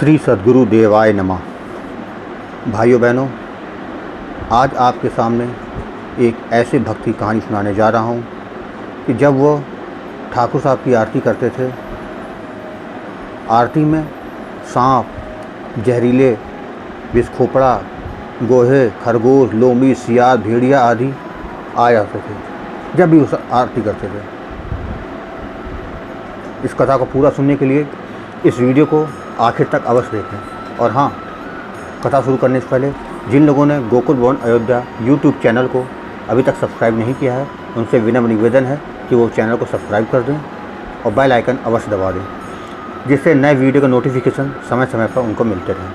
श्री सद्गुरु देवाय नमः। भाइयों बहनों, आज आपके सामने एक ऐसे भक्त की कहानी सुनाने जा रहा हूँ कि जब वो ठाकुर साहब की आरती करते थे, आरती में सांप, जहरीले विषखोपड़ा, गोहे, खरगोश, लोमड़ी, सियार, भेड़िया आदि आ जाते थे जब भी उस आरती करते थे। इस कथा को पूरा सुनने के लिए इस वीडियो को आखिर तक अवश्य देखें। और हाँ, कथा शुरू करने से पहले जिन लोगों ने गोकुल भवन अयोध्या यूट्यूब चैनल को अभी तक सब्सक्राइब नहीं किया है, उनसे विनम्र निवेदन है कि वो चैनल को सब्सक्राइब कर दें और बेल आइकन अवश्य दबा दें, जिससे नए वीडियो का नोटिफिकेशन समय समय पर उनको मिलते रहें।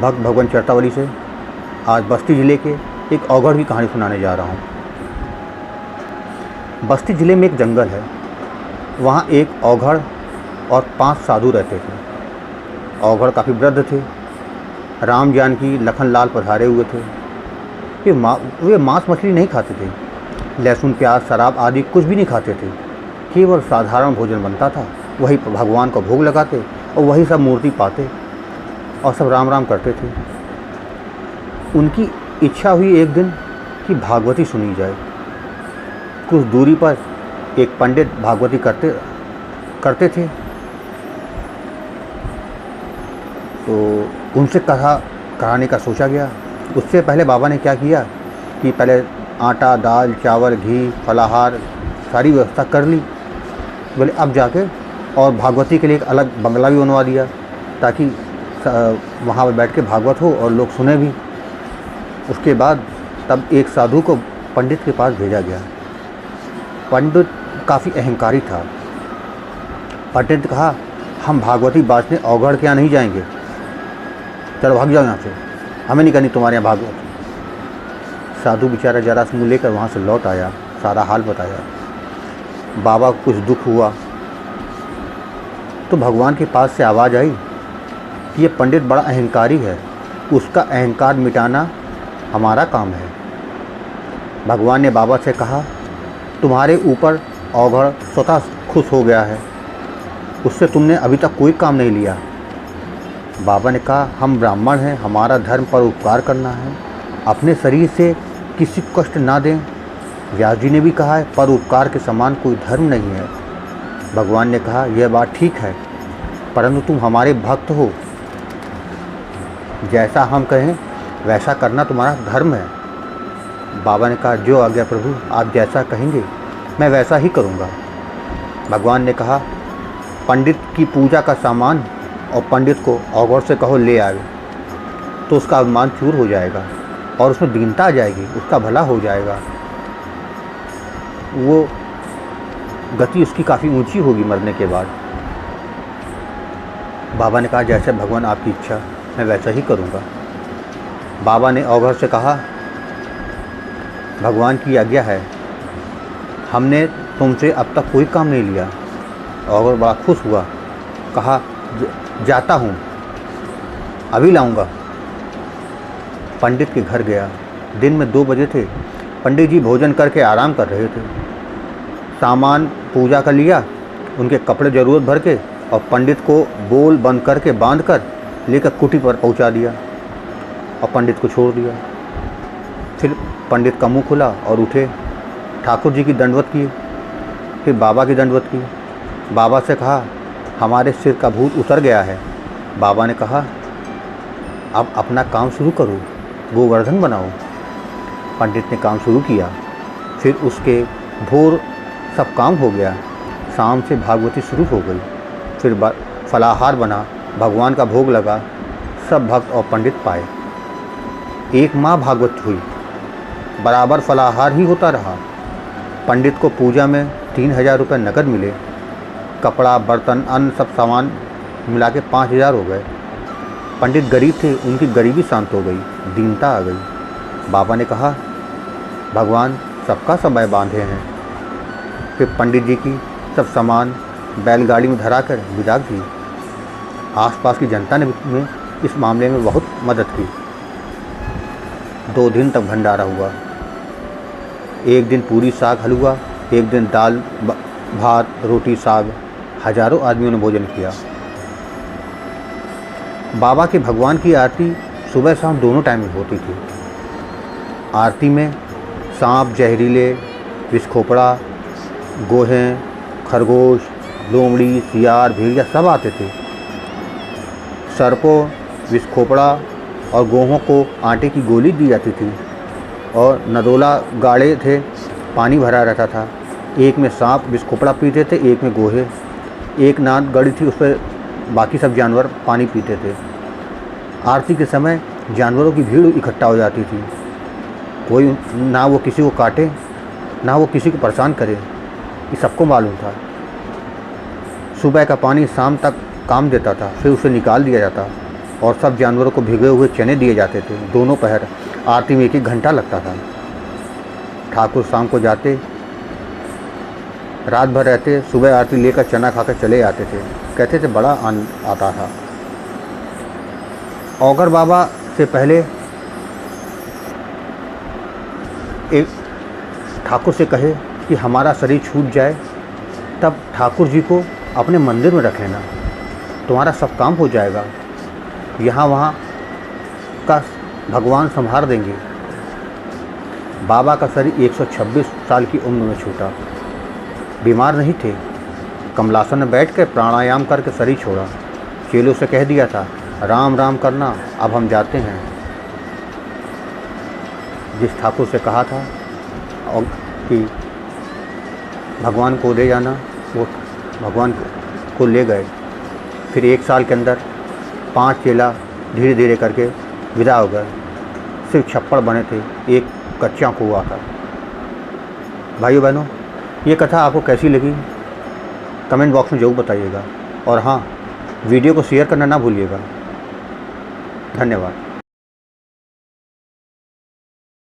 भक्त भगवान चरतावली से आज बस्ती ज़िले के एक औघड़ की कहानी सुनाने जा रहा हूँ। बस्ती ज़िले में एक जंगल है। वहाँ एक औघड़ और 5 साधु रहते थे। औघड़ काफ़ी वृद्ध थे। राम जानकी लखन लाल पधारे हुए थे। वे मांस मछली नहीं खाते थे, लहसुन प्याज शराब आदि कुछ भी नहीं खाते थे। केवल साधारण भोजन बनता था, वही भगवान को भोग लगाते और वही सब मूर्ति पाते और सब राम राम करते थे। उनकी इच्छा हुई एक दिन कि भागवती सुनी जाए। कुछ दूरी पर एक पंडित भागवती करते थे, तो उनसे कथा कराने का सोचा गया। उससे पहले बाबा ने क्या किया कि पहले आटा, दाल, चावल, घी, फलाहार सारी व्यवस्था कर ली। बोले अब जाके और भागवती के लिए एक अलग बंगला भी बनवा दिया ताकि वहाँ पर बैठ के भागवत हो और लोग सुने भी। उसके बाद तब एक साधु को पंडित के पास भेजा गया। पंडित काफ़ी अहंकारी था। पंडित ने कहा, हम भागवती बाँचने औघड़ के यहाँ नहीं जाएंगे, चलो भाग जाओ यहाँ से, हमें नहीं करनी तुम्हारे यहाँ भागवत। साधु बेचारा जरा सा मुँह लेकर वहाँ से लौट आया, सारा हाल बताया। बाबा को कुछ दुख हुआ तो भगवान के पास से आवाज़ आई कि ये पंडित बड़ा अहंकारी है, उसका अहंकार मिटाना हमारा काम है। भगवान ने बाबा से कहा, तुम्हारे ऊपर औघड़ स्वतः खुश हो गया है, उससे तुमने अभी तक कोई काम नहीं लिया। बाबा ने कहा, हम ब्राह्मण हैं, हमारा धर्म पर उपकार करना है, अपने शरीर से किसी को कष्ट ना दें। व्यास जी ने भी कहा है, पर उपकार के समान कोई धर्म नहीं है। भगवान ने कहा, यह बात ठीक है, परंतु तुम हमारे भक्त हो, जैसा हम कहें वैसा करना तुम्हारा धर्म है। बाबा ने कहा, जो आज्ञा प्रभु, आप जैसा कहेंगे मैं वैसा ही करूँगा। भगवान ने कहा, पंडित की पूजा का सामान और पंडित को औघड़ से कहो ले आए, तो उसका अभिमान चूर हो जाएगा और उसमें दीनता आ जाएगी, उसका भला हो जाएगा। वो गति उसकी काफ़ी ऊंची होगी मरने के बाद। बाबा ने कहा, जैसे भगवान आपकी इच्छा, मैं वैसा ही करूँगा। बाबा ने औघड़ से कहा, भगवान की आज्ञा है, हमने तुमसे अब तक कोई काम नहीं लिया। औघड़ बड़ा खुश हुआ, कहा, जाता हूँ, अभी लाऊंगा। पंडित के घर गया। दिन में 2 बजे थे। पंडित जी भोजन करके आराम कर रहे थे। सामान पूजा कर लिया, उनके कपड़े ज़रूरत भर के, और पंडित को बोल बंद करके बांध कर लेकर कुटी पर पहुंचा दिया और पंडित को छोड़ दिया। फिर पंडित का मुंह खुला और उठे, ठाकुर जी की दंडवत की, फिर बाबा की दंडवत की। बाबा से कहा, हमारे सिर का भूत उतर गया है। बाबा ने कहा, अब अपना काम शुरू करो, गोवर्धन बनाओ। पंडित ने काम शुरू किया। फिर उसके भोर सब काम हो गया। शाम से भागवती शुरू हो गई। फिर फलाहार बना, भगवान का भोग लगा। सब भक्त और पंडित पाए। एक माह भागवत हुई, बराबर फलाहार ही होता रहा। पंडित को पूजा में 3000 रुपये नकद मिले। कपड़ा, बर्तन, अन्न सब सामान मिला के 5000 हो गए। पंडित गरीब थे, उनकी गरीबी शांत हो गई, दीनता आ गई। बाबा ने कहा, भगवान सबका समय बांधे हैं। फिर पंडित जी की सब सामान बैलगाड़ी में धरा कर विदा की। आसपास की जनता ने इस मामले में बहुत मदद की। 2 दिन तक भंडारा हुआ। एक दिन पूरी साग हलवा, एक दिन दाल भात रोटी साग। हजारों आदमियों ने भोजन किया। बाबा के भगवान की आरती सुबह शाम दोनों टाइम में होती थी। आरती में सांप, जहरीले, विषखोपड़ा, गोहें, खरगोश, लोमड़ी, सियार, भेड़िया सब आते थे। सर्पों, विषखोपड़ा और गोहों को आटे की गोली दी जाती थी और नदोला गाड़े थे, पानी भरा रहता था। एक में सांप विषखोपड़ा पीते थे, एक में गोहे। एक नाद गड़ी थी, उस पर बाकी सब जानवर पानी पीते थे। आरती के समय जानवरों की भीड़ इकट्ठा हो जाती थी। कोई ना वो किसी को काटे, ना वो किसी को परेशान करे, ये सबको मालूम था। सुबह का पानी शाम तक काम देता था, फिर उसे निकाल दिया जाता और सब जानवरों को भिगे हुए चने दिए जाते थे। दोनों पहर आरती में 1-1 घंटा लगता था। ठाकुर शाम को जाते, रात भर रहते, सुबह आरती लेकर चना खाकर चले आते थे। कहते थे बड़ा आनंद आता था। औगर बाबा से पहले एक ठाकुर से कहे कि हमारा शरीर छूट जाए, तब ठाकुर जी को अपने मंदिर में रख लेना, तुम्हारा सब काम हो जाएगा। यहाँ वहाँ का भगवान संभाल देंगे। बाबा का शरीर 126 साल की उम्र में छूटा। बीमार नहीं थे, कमलासन में बैठ कर प्राणायाम करके शरीर छोड़ा। चेलों से कह दिया था राम राम करना, अब हम जाते हैं। जिस ठाकुर से कहा था और कि भगवान को ले जाना, वो भगवान को ले गए। फिर 1 साल के अंदर 5 चेला धीरे धीरे करके विदा हो गए। सिर्फ छप्पड़ बने थे, एक कच्चा कुआं था। भाइयों बहनों, ये कथा आपको कैसी लगी कमेंट बॉक्स में ज़रूर बताइएगा और हाँ, वीडियो को शेयर करना ना भूलिएगा। धन्यवाद।